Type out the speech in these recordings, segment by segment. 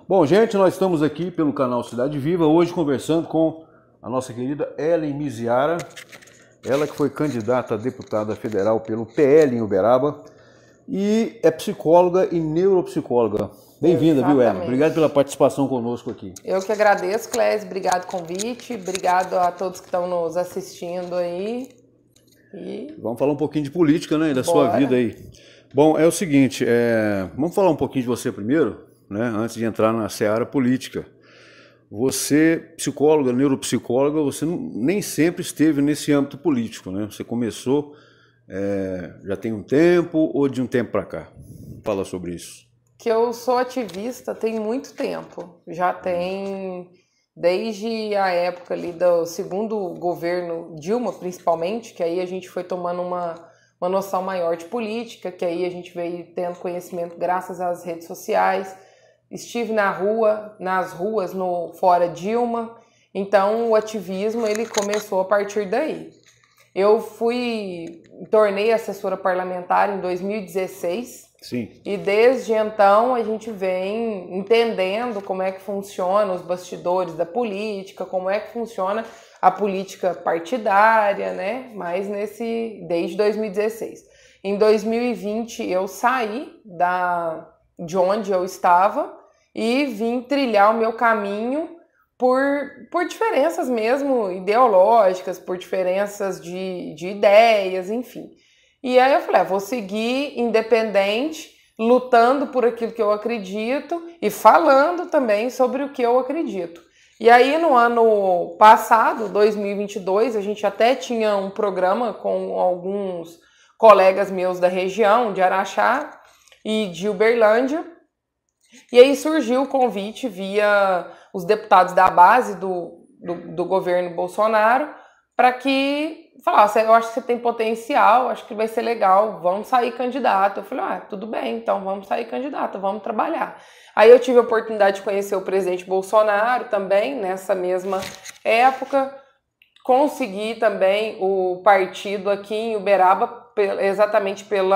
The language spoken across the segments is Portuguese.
Bom, gente, nós estamos aqui pelo canal Cidade Viva, hoje conversando com a nossa querida Ellen Miziara, ela que foi candidata a deputada federal pelo PL em Uberaba e é psicóloga e neuropsicóloga. Bem-vinda, viu, Ellen? Obrigado pela participação conosco aqui. Eu que agradeço, Clésio, obrigado pelo convite, obrigado a todos que estão nos assistindo aí. Vamos falar um pouquinho de política, né, da sua vida aí. Bom, é o seguinte, vamos falar um pouquinho de você primeiro, né, antes de entrar na seara política. Você, psicóloga, neuropsicóloga, você nem sempre esteve nesse âmbito político, né? Você começou já tem um tempo ou de um tempo para cá? Fala sobre isso. Que eu sou ativista tem muito tempo, já tem desde a época ali do segundo governo Dilma, principalmente, que aí a gente foi tomando uma noção maior de política, que aí a gente veio tendo conhecimento graças às redes sociais. Estive nas ruas no Fora Dilma, então o ativismo ele começou a partir daí. Eu tornei assessora parlamentar em 2016. Sim. E desde então a gente vem entendendo como é que funciona os bastidores da política, como é que funciona a política partidária, né? Mas desde 2016. Em 2020 eu saí de onde eu estava e vim trilhar o meu caminho por diferenças mesmo ideológicas, por diferenças de ideias, enfim. E aí eu falei, vou seguir independente, lutando por aquilo que eu acredito e falando também sobre o que eu acredito. E aí no ano passado, 2022, a gente até tinha um programa com alguns colegas meus da região, de Araxá e de Uberlândia. E aí surgiu o convite via os deputados da base do governo Bolsonaro para que falasse, eu acho que você tem potencial, acho que vai ser legal, vamos sair candidato. Eu falei, tudo bem, então vamos sair candidato, vamos trabalhar. Aí eu tive a oportunidade de conhecer o presidente Bolsonaro também, nessa mesma época. Consegui também o partido aqui em Uberaba, exatamente pelo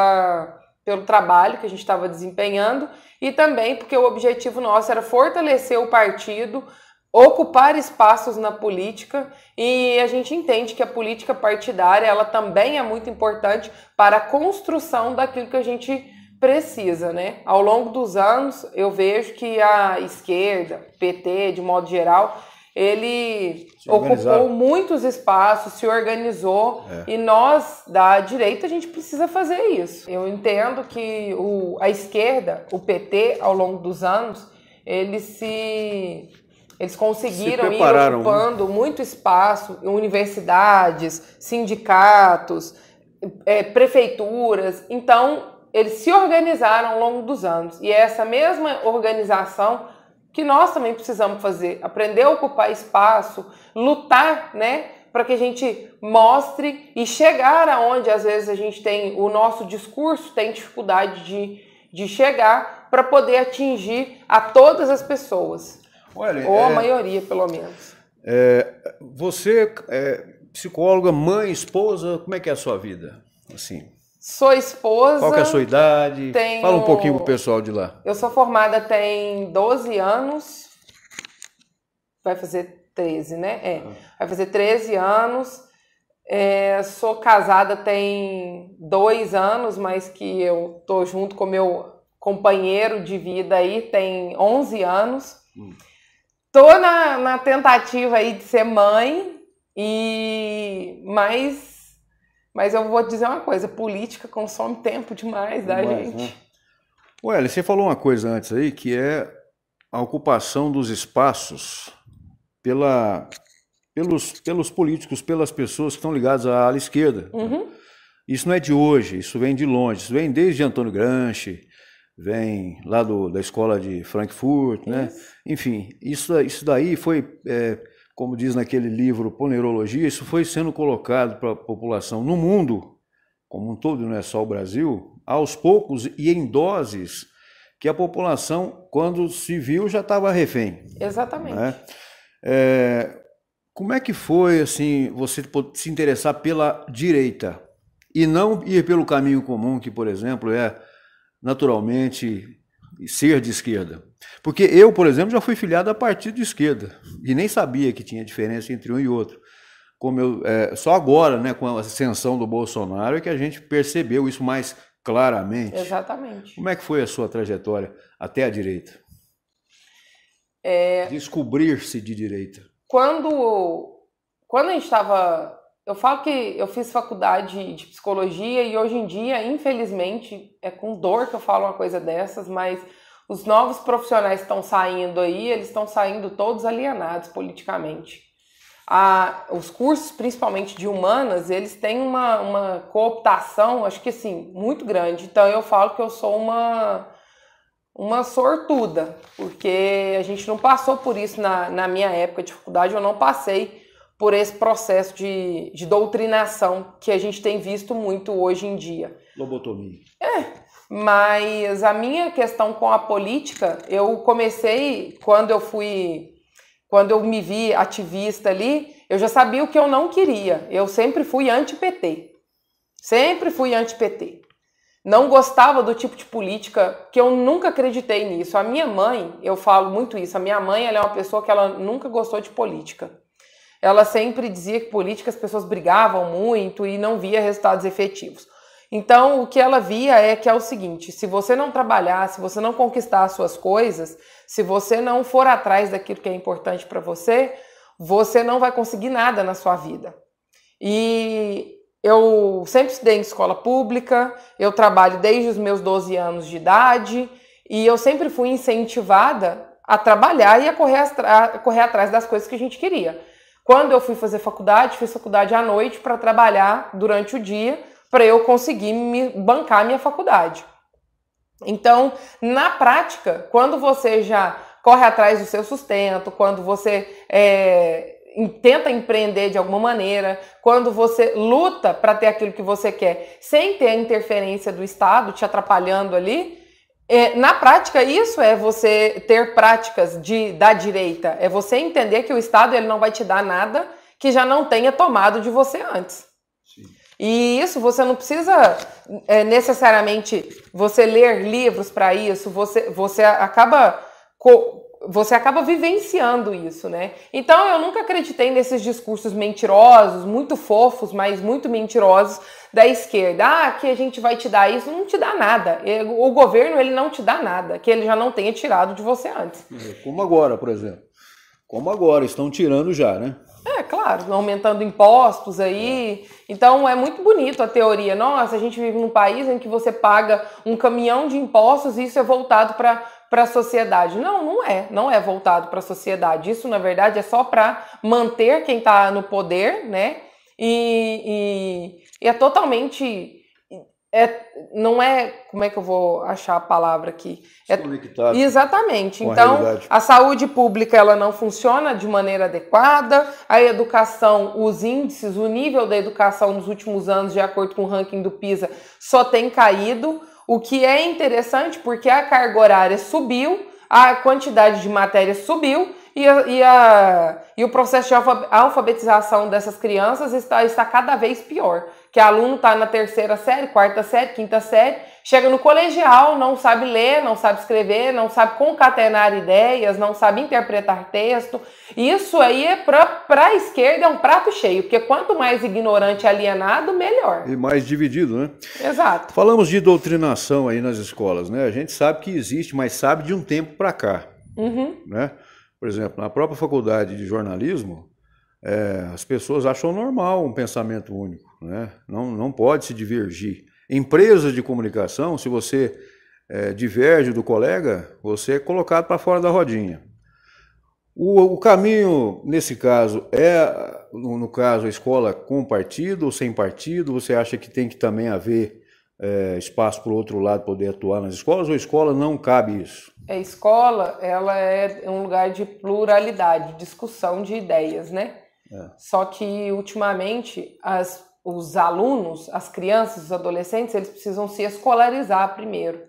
trabalho que a gente estava desempenhando e também porque o objetivo nosso era fortalecer o partido, ocupar espaços na política, e a gente entende que a política partidária ela também é muito importante para a construção daquilo que a gente precisa, né? Ao longo dos anos eu vejo que a esquerda, PT de modo geral, ele ocupou muitos espaços, se organizou, e nós da direita a gente precisa fazer isso. Eu entendo que a esquerda, o PT, ao longo dos anos, eles conseguiram ir ocupando muito espaço em universidades, sindicatos, prefeituras. Então, eles se organizaram ao longo dos anos. E é essa mesma organização que nós também precisamos fazer. Aprender a ocupar espaço, lutar, né? Para que a gente mostre e chegar aonde, às vezes, a gente tem o nosso discurso, tem dificuldade de chegar para poder atingir a todas as pessoas. Olha, ou a maioria, pelo menos. Você é psicóloga, mãe, esposa, como é que é a sua vida? Assim, sou esposa. Qual que é a sua idade? Fala um pouquinho pro pessoal de lá. Eu sou formada tem 12 anos. Vai fazer 13, né? Vai fazer 13 anos. Sou casada tem 2 anos, mas que eu tô junto com meu companheiro de vida aí tem 11 anos. Tô na tentativa aí de ser mãe, mas eu vou dizer uma coisa, política consome tempo demais da gente. Né? Ué, você falou uma coisa antes aí, que é a ocupação dos espaços pelos políticos, pelas pessoas que estão ligadas à ala esquerda. Uhum. Isso não é de hoje, isso vem de longe, isso vem desde Antônio Gramsci, vem lá da escola de Frankfurt, né? Enfim, isso daí foi, como diz naquele livro Ponerologia, isso foi sendo colocado para a população no mundo, como um todo, não é só o Brasil, aos poucos e em doses que a população, quando se viu, já estava refém. Exatamente. Né? Como é que foi assim, você se interessar pela direita e não ir pelo caminho comum, que, por exemplo, naturalmente ser de esquerda. Porque eu, por exemplo, já fui filiado a partido de esquerda e nem sabia que tinha diferença entre um e outro. Só agora, né, com a ascensão do Bolsonaro, é que a gente percebeu isso mais claramente. Exatamente. Como é que foi a sua trajetória até a direita? Descobrir-se de direita. Quando a gente estava... Eu falo que eu fiz faculdade de psicologia e hoje em dia, infelizmente, é com dor que eu falo uma coisa dessas, mas os novos profissionais que estão saindo aí, eles estão saindo todos alienados politicamente. Os cursos, principalmente de humanas, eles têm uma cooptação, acho que assim, muito grande. Então eu falo que eu sou uma sortuda, porque a gente não passou por isso na minha época de faculdade, eu não passei por esse processo de doutrinação que a gente tem visto muito hoje em dia. Lobotomia. Mas a minha questão com a política, eu comecei quando eu me vi ativista ali, eu já sabia o que eu não queria. Eu sempre fui anti-PT. Sempre fui anti-PT. Não gostava do tipo de política, que eu nunca acreditei nisso. A minha mãe, eu falo muito isso, a minha mãe ela é uma pessoa que ela nunca gostou de política. Ela sempre dizia que política as pessoas brigavam muito e não via resultados efetivos. Então, o que ela via é o seguinte, se você não trabalhar, se você não conquistar as suas coisas, se você não for atrás daquilo que é importante para você, você não vai conseguir nada na sua vida. E eu sempre estudei em escola pública, eu trabalho desde os meus 12 anos de idade e eu sempre fui incentivada a trabalhar e a correr atrás das coisas que a gente queria. Quando eu fui fazer faculdade, fiz faculdade à noite para trabalhar durante o dia, para eu conseguir me bancar a minha faculdade. Então, na prática, quando você já corre atrás do seu sustento, quando você tenta empreender de alguma maneira, quando você luta para ter aquilo que você quer, sem ter a interferência do Estado te atrapalhando ali, na prática, isso é você ter práticas da direita, é você entender que o Estado ele não vai te dar nada que já não tenha tomado de você antes. Sim. E isso você não precisa necessariamente você ler livros para isso, você acaba vivenciando isso, né? Então eu nunca acreditei nesses discursos mentirosos, muito fofos, mas muito mentirosos da esquerda. Que a gente vai te dar isso, não te dá nada. O governo ele não te dá nada, que ele já não tenha tirado de você antes. Como agora, por exemplo. Como agora, estão tirando já, né? Claro, aumentando impostos aí. Então é muito bonito a teoria. Nossa, a gente vive num país em que você paga um caminhão de impostos e isso é voltado para a sociedade. Não é voltado para a sociedade. Isso, na verdade, é só para manter quem está no poder, né? E é totalmente... não é... Como é que eu vou achar a palavra aqui? Conectado. Exatamente. Então, a saúde pública ela não funciona de maneira adequada. A educação, os índices, o nível da educação nos últimos anos, de acordo com o ranking do PISA, só tem caído. O que é interessante porque a carga horária subiu, a quantidade de matéria subiu e o processo de alfabetização dessas crianças está cada vez pior. Que aluno está na 3ª série, 4ª série, 5ª série, chega no colegial, não sabe ler, não sabe escrever, não sabe concatenar ideias, não sabe interpretar texto. Isso aí para a esquerda é um prato cheio, porque quanto mais ignorante e alienado, melhor. E mais dividido, né? Exato. Falamos de doutrinação aí nas escolas, né? A gente sabe que existe, mas sabe de um tempo para cá. Né? Por exemplo, na própria faculdade de jornalismo, as pessoas acham normal um pensamento único, né? Não pode se divergir. Empresas de comunicação, se você diverge do colega, você é colocado para fora da rodinha. O caminho, nesse caso, no caso, a escola com partido ou sem partido? Você acha que tem que também haver espaço para o outro lado poder atuar nas escolas, ou a escola não cabe isso? A escola, ela é um lugar de pluralidade, discussão de ideias, né? Só que, ultimamente, os alunos, as crianças, os adolescentes, eles precisam se escolarizar primeiro.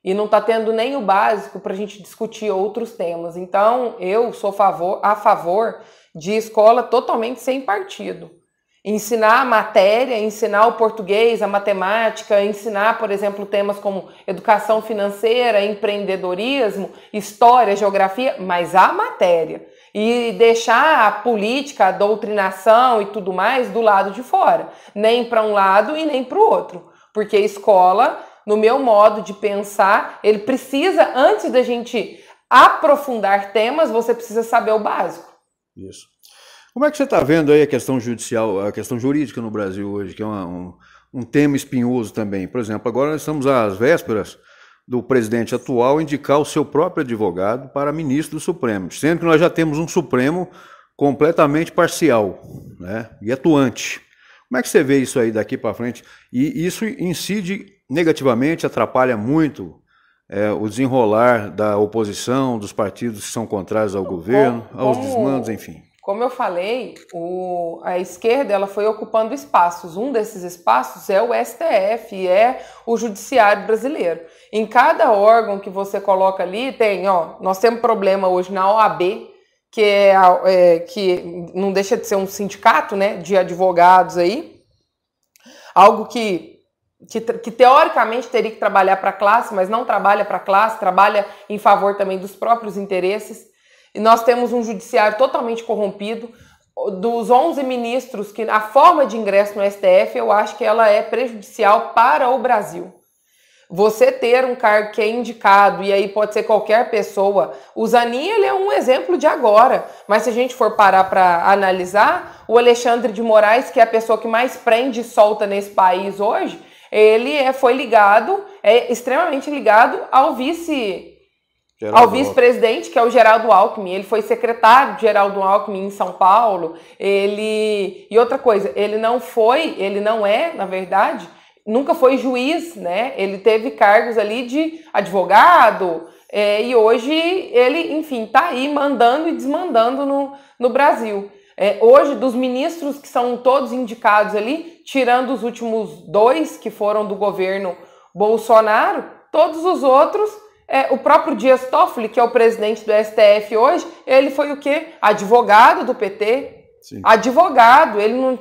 E não está tendo nem o básico para a gente discutir outros temas. Então, eu sou a favor de escola totalmente sem partido. Ensinar a matéria, ensinar o português, a matemática, ensinar, por exemplo, temas como educação financeira, empreendedorismo, história, geografia, mas a matéria. E deixar a política, a doutrinação e tudo mais do lado de fora. Nem para um lado e nem para o outro. Porque a escola, no meu modo de pensar, ele precisa, antes da gente aprofundar temas, você precisa saber o básico. Isso. Como é que você está vendo aí a questão judicial, a questão jurídica no Brasil hoje, que é um tema espinhoso também? Por exemplo, agora nós estamos às vésperas do presidente atual indicar o seu próprio advogado para ministro do Supremo, sendo que nós já temos um Supremo completamente parcial, né, e atuante. Como é que você vê isso aí daqui para frente? E isso incide negativamente, atrapalha muito o desenrolar da oposição, dos partidos que são contrários ao governo, aos desmandos, enfim. Como eu falei, a esquerda ela foi ocupando espaços. Um desses espaços é o STF, é o Judiciário brasileiro. Em cada órgão que você coloca ali, nós temos problema hoje na OAB, que não deixa de ser um sindicato, né, de advogados aí, algo que teoricamente teria que trabalhar para a classe, mas não trabalha para a classe, trabalha em favor também dos próprios interesses. E nós temos um judiciário totalmente corrompido. Dos 11 ministros, que a forma de ingresso no STF, eu acho que ela é prejudicial para o Brasil. Você ter um cargo que é indicado, e aí pode ser qualquer pessoa. O Zanin, ele é um exemplo de agora. Mas se a gente for parar para analisar, o Alexandre de Moraes, que é a pessoa que mais prende e solta nesse país hoje, ele foi ligado, é extremamente ligado ao vice-presidente, que é o Geraldo Alckmin. Ele foi secretário de Geraldo Alckmin em São Paulo. E outra coisa, ele não é, na verdade, nunca foi juiz, né? Ele teve cargos ali de advogado, e hoje ele, enfim, tá aí mandando e desmandando no Brasil. Hoje, dos ministros que são todos indicados ali, tirando os últimos 2 que foram do governo Bolsonaro, todos os outros, o próprio Dias Toffoli, que é o presidente do STF hoje, ele foi o quê? Advogado do PT. Sim. Advogado, ele não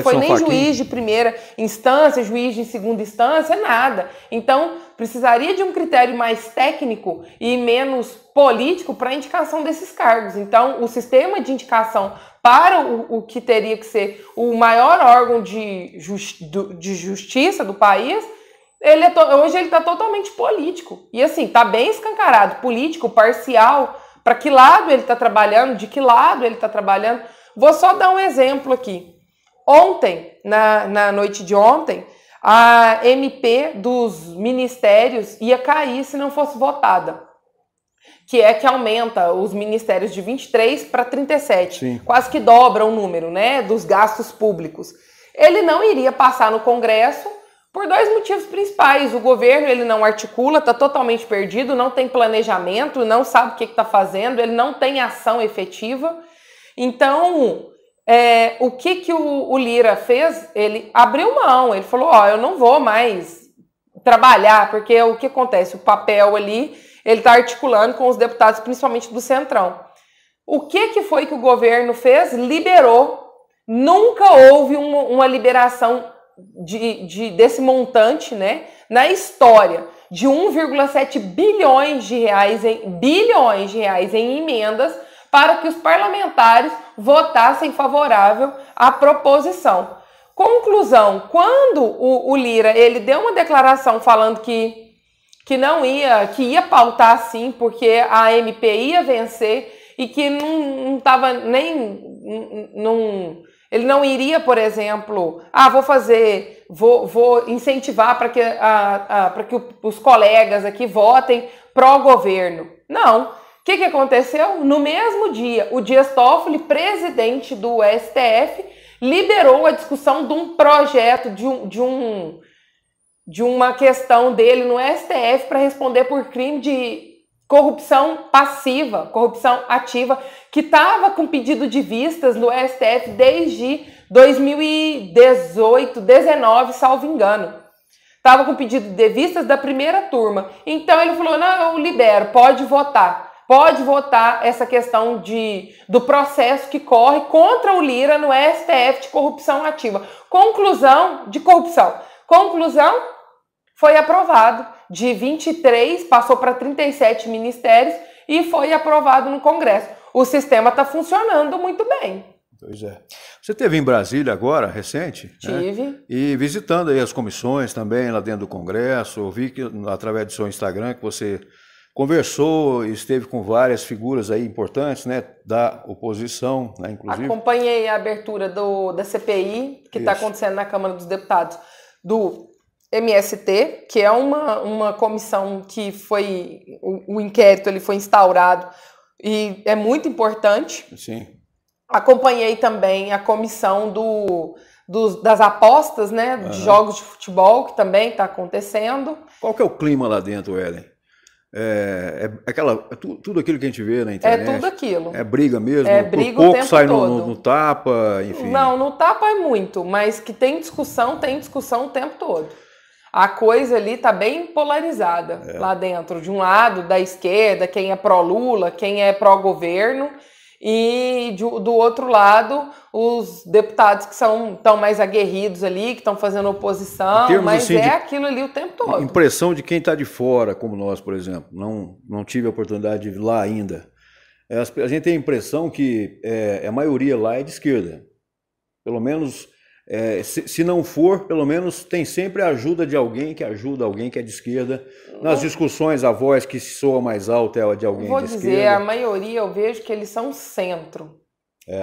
foi nem juiz de primeira instância, juiz de segunda instância, nada. Então, precisaria de um critério mais técnico e menos político para a indicação desses cargos. Então, o sistema de indicação para o que teria que ser o maior órgão de justiça do país, hoje ele está totalmente político. E assim, está bem escancarado, político, parcial. Para que lado ele está trabalhando, de que lado ele está trabalhando. Vou só dar um exemplo aqui. Ontem, na noite de ontem, a MP dos ministérios ia cair se não fosse votada. Que aumenta os ministérios de 23 para 37. Sim. Quase que dobra o número, né, dos gastos públicos. Ele não iria passar no Congresso por 2 motivos principais. O governo ele não articula, está totalmente perdido, não tem planejamento, não sabe o que está fazendo, ele não tem ação efetiva. Então, o que o Lira fez? Ele abriu mão, ele falou, eu não vou mais trabalhar, porque o que acontece? O papel ali, ele está articulando com os deputados, principalmente do Centrão. O que foi que o governo fez? Liberou. Nunca houve uma liberação desse montante, né, na história, de 1,7 bilhões de reais em emendas para que os parlamentares votassem favorável à proposição. Conclusão, quando o Lira ele deu uma declaração falando que ia pautar sim, porque a MP ia vencer e que não estava nem ele não iria, por exemplo, vou incentivar para que os colegas aqui votem pró-governo. Não. O que aconteceu? No mesmo dia, o Dias Toffoli, presidente do STF, liberou a discussão de um projeto, de uma questão dele no STF para responder por crime de corrupção passiva, corrupção ativa, que estava com pedido de vistas no STF desde 2018, 19, salvo engano. Estava com pedido de vistas da primeira turma. Então ele falou, não, eu libero, pode votar pode votar essa questão do processo que corre contra o Lira no STF de corrupção ativa. Conclusão de corrupção. Conclusão, foi aprovado. De 23, passou para 37 ministérios e foi aprovado no Congresso. O sistema está funcionando muito bem. Pois é. Você esteve em Brasília agora, recente? Tive. Né? E visitando aí as comissões também lá dentro do Congresso. Eu vi que através do seu Instagram que você conversou e esteve com várias figuras aí importantes, né, da oposição, né, inclusive. Acompanhei a abertura da CPI, que está acontecendo na Câmara dos Deputados, do MST, que é uma comissão que foi, o inquérito ele foi instaurado e é muito importante. Sim. Acompanhei também a comissão das apostas, né, de jogos de futebol, que também está acontecendo. Qual que é o clima lá dentro, Ellen? Tudo aquilo que a gente vê na internet. É tudo aquilo. É briga mesmo? É briga pouco o tempo sai todo. No tapa, enfim. Não, no tapa é muito, mas que tem discussão o tempo todo. A coisa ali tá bem polarizada lá dentro. De um lado, da esquerda, quem é pró-Lula, quem é pró-governo. E do outro lado, os deputados que estão mais aguerridos ali, que estão fazendo oposição, mas assim, aquilo ali o tempo todo. Impressão de quem está de fora, como nós, por exemplo. Não tive a oportunidade de ir lá ainda. A gente tem a impressão que a maioria lá é de esquerda. Pelo menos, se não for, pelo menos tem sempre a ajuda de alguém que ajuda alguém que é de esquerda. Nas discussões, a voz que soa mais alta é a de alguém de esquerda. Vou dizer, a maioria eu vejo que eles são centro.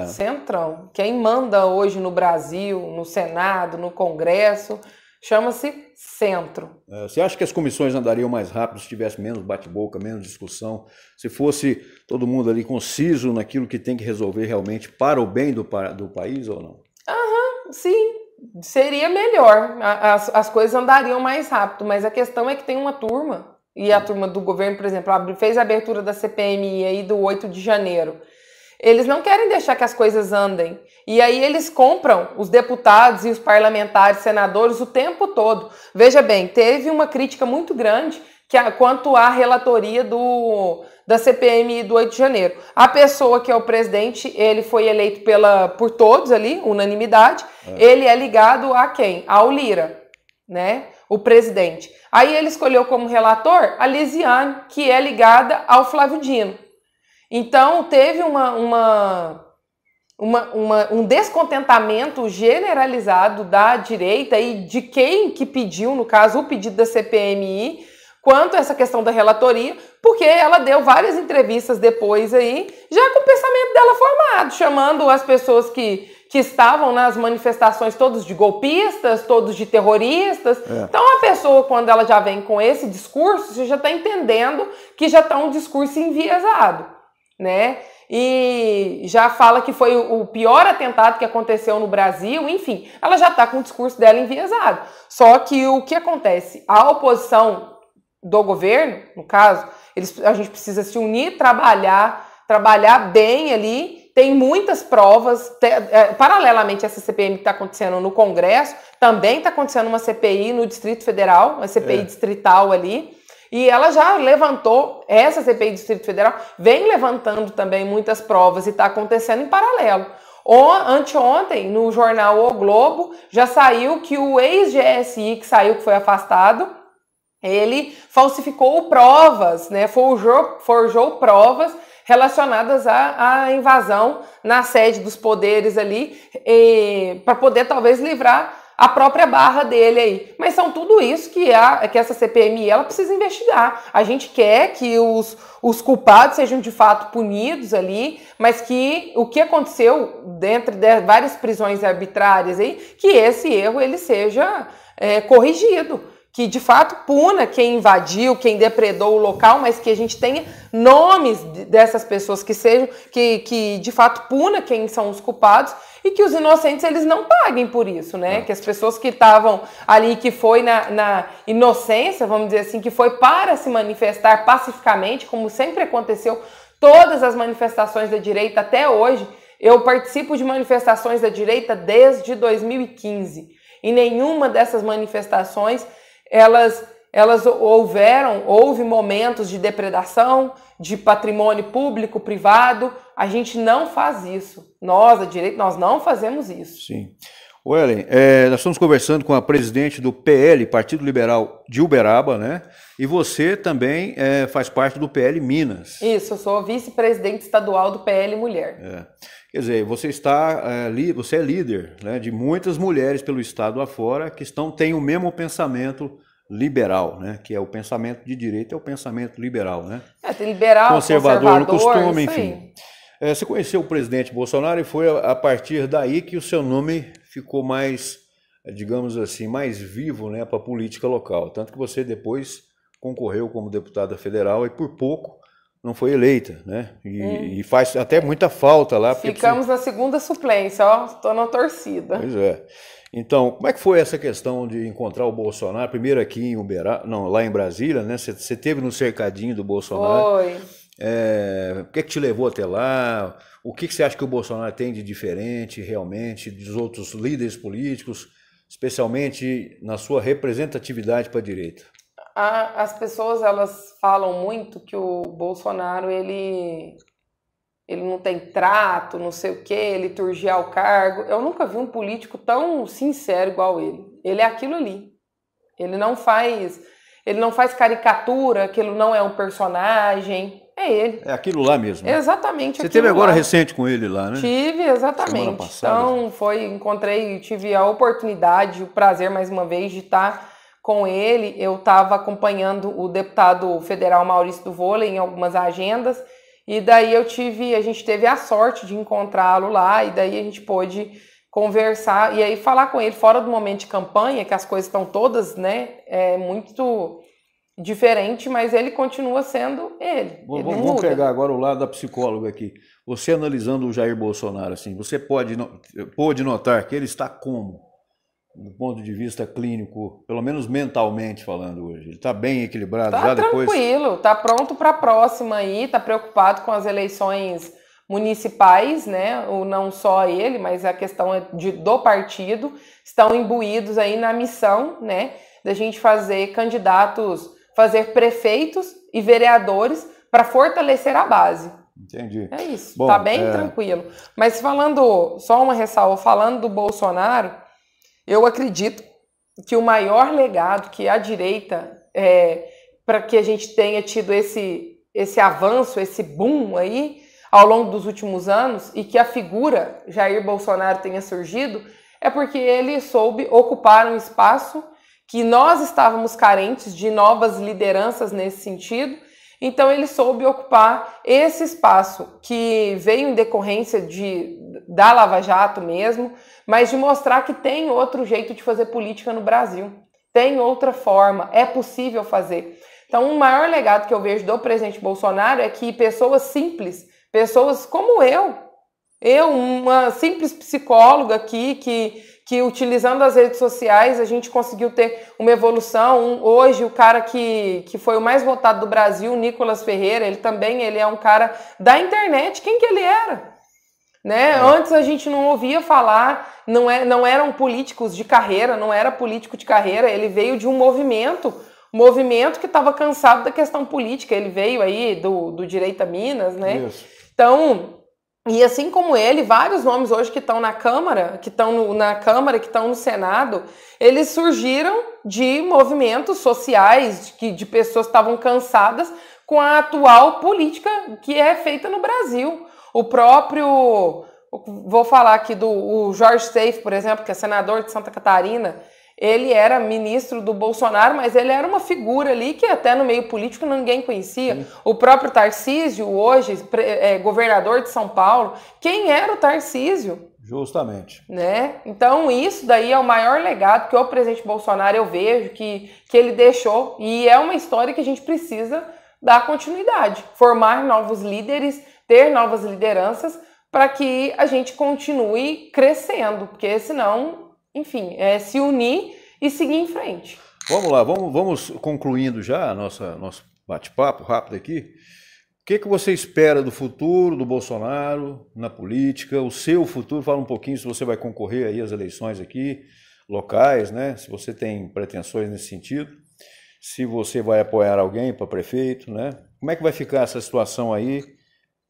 Centrão. Quem manda hoje no Brasil, no Senado, no Congresso, chama-se centro. Você acha que as comissões andariam mais rápido se tivesse menos bate-boca, menos discussão? Se fosse todo mundo ali conciso naquilo que tem que resolver realmente para o bem do país ou não? Sim, seria melhor. As coisas andariam mais rápido, mas a questão é que tem uma turma, e a turma do governo, por exemplo, fez a abertura da CPMI aí do 8 de janeiro. Eles não querem deixar que as coisas andem. E aí eles compram os deputados e os parlamentares, senadores, o tempo todo. Veja bem, teve uma crítica muito grande quanto à relatoria da CPMI do 8 de janeiro. A pessoa que é o presidente, ele foi eleito por todos ali, unanimidade. Ele é ligado a quem? Ao Lira, né? O presidente. Aí ele escolheu como relator a Lisiane, que é ligada ao Flávio Dino. Então, teve um descontentamento generalizado da direita e de quem que pediu, no caso, o pedido da CPMI, quanto a essa questão da relatoria, porque ela deu várias entrevistas depois aí, já com o pensamento dela formado, chamando as pessoas que estavam nas manifestações todos de golpistas, todos de terroristas. Então, a pessoa, quando ela já vem com esse discurso, você já está entendendo que já está um discurso enviesado, né? E já fala que foi o pior atentado que aconteceu no Brasil, enfim, ela já está com o discurso dela enviesado. Só que o que acontece? A oposição do governo, no caso, a gente precisa se unir, trabalhar bem ali. Tem muitas provas, paralelamente a essa CPI que está acontecendo no Congresso, também está acontecendo uma CPI no Distrito Federal, uma CPI distrital ali, e ela já levantou, essa CPI do Distrito Federal vem levantando também muitas provas e está acontecendo em paralelo. Anteontem, no jornal O Globo, já saiu que o ex-GSI, que foi afastado, ele falsificou provas, né, forjou provas relacionadas à invasão na sede dos poderes ali, para poder talvez livrar a própria barra dele aí. Mas são tudo isso que essa CPMI ela precisa investigar. A gente quer que os culpados sejam de fato punidos ali, mas que o que aconteceu dentro de várias prisões arbitrárias aí, que esse erro ele seja corrigido. Que de fato puna quem invadiu, quem depredou o local, mas que a gente tenha nomes dessas pessoas que de fato puna quem são os culpados e que os inocentes eles não paguem por isso, né? Que as pessoas que estavam ali, que foi na inocência, vamos dizer assim, que foi para se manifestar pacificamente, como sempre aconteceu, todas as manifestações da direita até hoje. Eu participo de manifestações da direita desde 2015 e nenhuma dessas manifestações elas houve momentos de depredação de patrimônio público, privado. A gente não faz isso. Nós, da direita, nós não fazemos isso. Sim. Ellen, nós estamos conversando com a presidente do PL, Partido Liberal de Uberaba, né? E você também faz parte do PL Minas. Isso, eu sou vice-presidente estadual do PL Mulher. Quer dizer, você é líder, né, de muitas mulheres pelo estado afora que têm o mesmo pensamento liberal, né? Que é o pensamento de direita, é o pensamento liberal, né? Tem liberal, conservador no costume, enfim. Você conheceu o presidente Bolsonaro e foi a partir daí que o seu nome ficou mais, digamos assim, mais vivo, né, para a política local. Tanto que você depois concorreu como deputada federal e por pouco não foi eleita, né? E faz até muita falta lá. Ficamos na segunda suplência, ó, estou na torcida. Pois é. Então, como é que foi essa questão de encontrar o Bolsonaro, primeiro aqui em Uberaba, não, lá em Brasília, né? Você esteve no cercadinho do Bolsonaro. Foi. O que te levou até lá? O que você acha que o Bolsonaro tem de diferente realmente dos outros líderes políticos, especialmente na sua representatividade para a direita? As pessoas, elas falam muito que o Bolsonaro, ele não tem trato, não sei o quê, liturgia ao cargo. Eu nunca vi um político tão sincero igual ele. Ele é aquilo ali. Ele não faz caricatura, aquilo não é um personagem. É ele. É aquilo lá mesmo. Né? Exatamente. Você esteve agora recente com ele lá, né? Tive, exatamente. Semana passada. Então, tive a oportunidade, o prazer mais uma vez de estar com ele. Eu estava acompanhando o deputado federal Maurício do Vôlei em algumas agendas, e daí a gente teve a sorte de encontrá-lo lá, e daí a gente pôde conversar e aí falar com ele fora do momento de campanha, que as coisas estão todas, né, muito diferente, mas ele continua sendo ele. Vamos pegar agora o lado da psicóloga aqui. Você analisando o Jair Bolsonaro, assim, você pode notar que ele está como? Do ponto de vista clínico, pelo menos mentalmente falando hoje. Ele está bem equilibrado já depois? Está tranquilo, está pronto para a próxima aí, está preocupado com as eleições municipais, né? Ou não só ele, mas a questão do partido. Estão imbuídos aí na missão, né? Da gente fazer candidatos, fazer prefeitos e vereadores para fortalecer a base. Entendi. É isso, tá bem tranquilo. Mas só uma ressalva, falando do Bolsonaro, eu acredito que o maior legado que a direita, para que a gente tenha tido esse avanço, esse boom aí, ao longo dos últimos anos, e que a figura Jair Bolsonaro tenha surgido, é porque ele soube ocupar um espaço que nós estávamos carentes de novas lideranças nesse sentido. Então ele soube ocupar esse espaço que veio em decorrência da Lava Jato mesmo, mas de mostrar que tem outro jeito de fazer política no Brasil. Tem outra forma, é possível fazer. Então o maior legado que eu vejo do presidente Bolsonaro é que pessoas simples, pessoas como eu, uma simples psicóloga aqui, que utilizando as redes sociais a gente conseguiu ter uma evolução. Hoje o cara que foi o mais votado do Brasil, Nicolas Ferreira, ele é um cara da internet. Quem que ele era? Né? Antes a gente não ouvia falar, não eram políticos de carreira, não era político de carreira, ele veio de um movimento que estava cansado da questão política, ele veio aí do Direita Minas, né? Isso. Então, e assim como ele, vários nomes hoje que estão na Câmara, que estão no Senado, eles surgiram de movimentos sociais, de pessoas que estavam cansadas com a atual política que é feita no Brasil. O próprio, vou falar aqui o Jorge Seife, por exemplo, que é senador de Santa Catarina, ele era ministro do Bolsonaro, mas ele era uma figura ali que até no meio político ninguém conhecia. Sim. O próprio Tarcísio, hoje governador de São Paulo, quem era o Tarcísio? Justamente. Né? Então isso daí é o maior legado que o presidente Bolsonaro, eu vejo que ele deixou, e é uma história que a gente precisa dar continuidade, formar novos líderes, ter novas lideranças para que a gente continue crescendo, porque senão, enfim, se unir e seguir em frente. Vamos lá, vamos concluindo já nosso bate-papo rápido aqui. O que você espera do futuro do Bolsonaro na política, o seu futuro? Fala um pouquinho se você vai concorrer aí às eleições aqui, locais, né? Se você tem pretensões nesse sentido. se você vai apoiar alguém para prefeito, né? Como é que vai ficar essa situação aí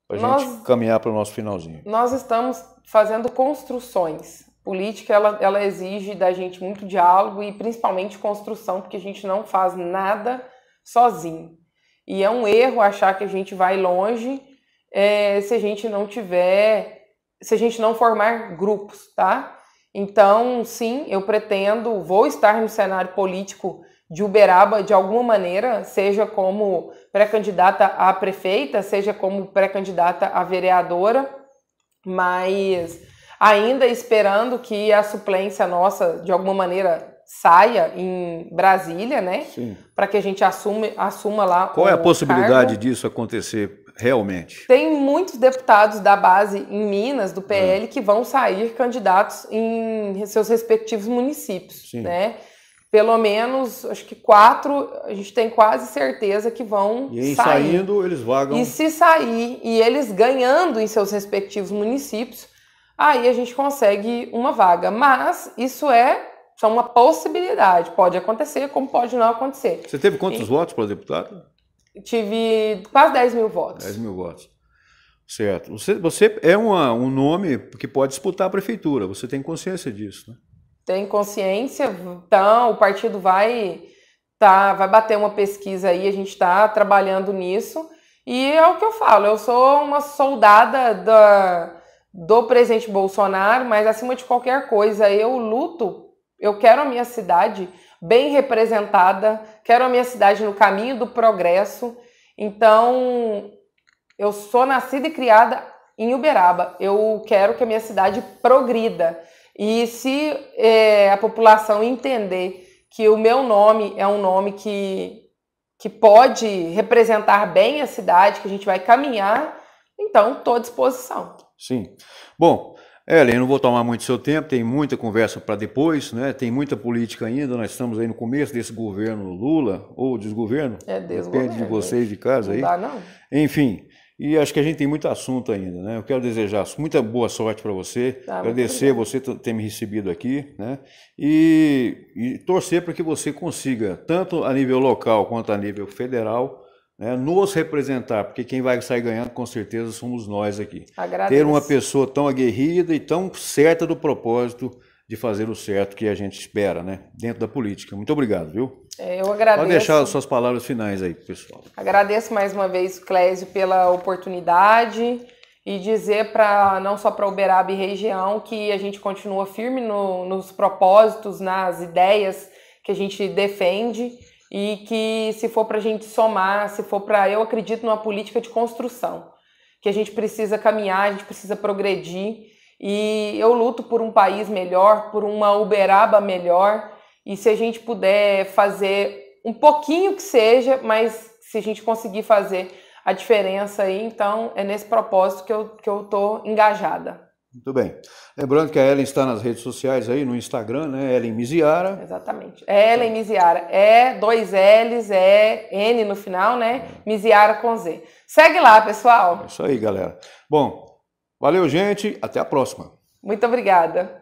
para a gente caminhar para o nosso finalzinho? Nós estamos fazendo construções. Política, ela exige da gente muito diálogo e principalmente construção, porque a gente não faz nada sozinho. E é um erro achar que a gente vai longe se a gente não formar grupos, tá? Então, sim, eu vou estar no cenário político de Uberaba de alguma maneira, seja como pré-candidata a prefeita, seja como pré-candidata a vereadora, mas ainda esperando que a suplência nossa, de alguma maneira, saia em Brasília, né? Para que a gente assuma lá. Qual é a possibilidade disso acontecer realmente? Tem muitos deputados da base em Minas, do PL, que vão sair candidatos em seus respectivos municípios, né? Pelo menos, acho que 4, a gente tem quase certeza que vão sair. E saindo, eles vagam. E se sair, e eles ganhando em seus respectivos municípios, aí a gente consegue uma vaga. Mas isso só uma possibilidade. Pode acontecer, como pode não acontecer. Você teve quantos votos para deputado? Tive quase 10 mil votos. 10 mil votos. Certo. Você é um nome que pode disputar a prefeitura. Você tem consciência disso, né? Tem consciência, então o partido vai bater uma pesquisa aí, a gente está trabalhando nisso, e é o que eu falo, eu sou uma soldada do presidente Bolsonaro, mas acima de qualquer coisa, eu luto, eu quero a minha cidade bem representada, quero a minha cidade no caminho do progresso, então eu sou nascida e criada em Uberaba, eu quero que a minha cidade progrida. E se a população entender que o meu nome é um nome que pode representar bem a cidade, que a gente vai caminhar, então estou à disposição. Sim. Bom, Ellen, não vou tomar muito seu tempo, tem muita conversa para depois, né? Tem muita política ainda, nós estamos aí no começo desse governo Lula, ou desgoverno, depende de vocês de casa aí. Não dá, não. Enfim, e acho que a gente tem muito assunto ainda, né? Eu quero desejar muita boa sorte para você, agradecer você ter me recebido aqui, né? E torcer para que você consiga, tanto a nível local quanto a nível federal, né, nos representar, porque quem vai sair ganhando com certeza somos nós aqui. Agradeço. Ter uma pessoa tão aguerrida e tão certa do propósito de fazer o certo que a gente espera, né, dentro da política. Muito obrigado, viu? Eu agradeço. Pode deixar as suas palavras finais aí, pessoal. Agradeço mais uma vez, Clésio, pela oportunidade e dizer não só para Uberaba e região que a gente continua firme nos propósitos, nas ideias que a gente defende e que se for para a gente somar, eu acredito numa política de construção, que a gente precisa caminhar, a gente precisa progredir e eu luto por um país melhor, por uma Uberaba melhor. E se a gente puder fazer um pouquinho que seja, mas se a gente conseguir fazer a diferença aí, então é nesse propósito que eu tô engajada. Muito bem. Lembrando que a Ellen está nas redes sociais aí, no Instagram, né? Ellen Miziara. Exatamente. Ellen Miziara. 2 L's, N no final, né? Miziara com Z. Segue lá, pessoal. É isso aí, galera. Bom, valeu, gente. Até a próxima. Muito obrigada.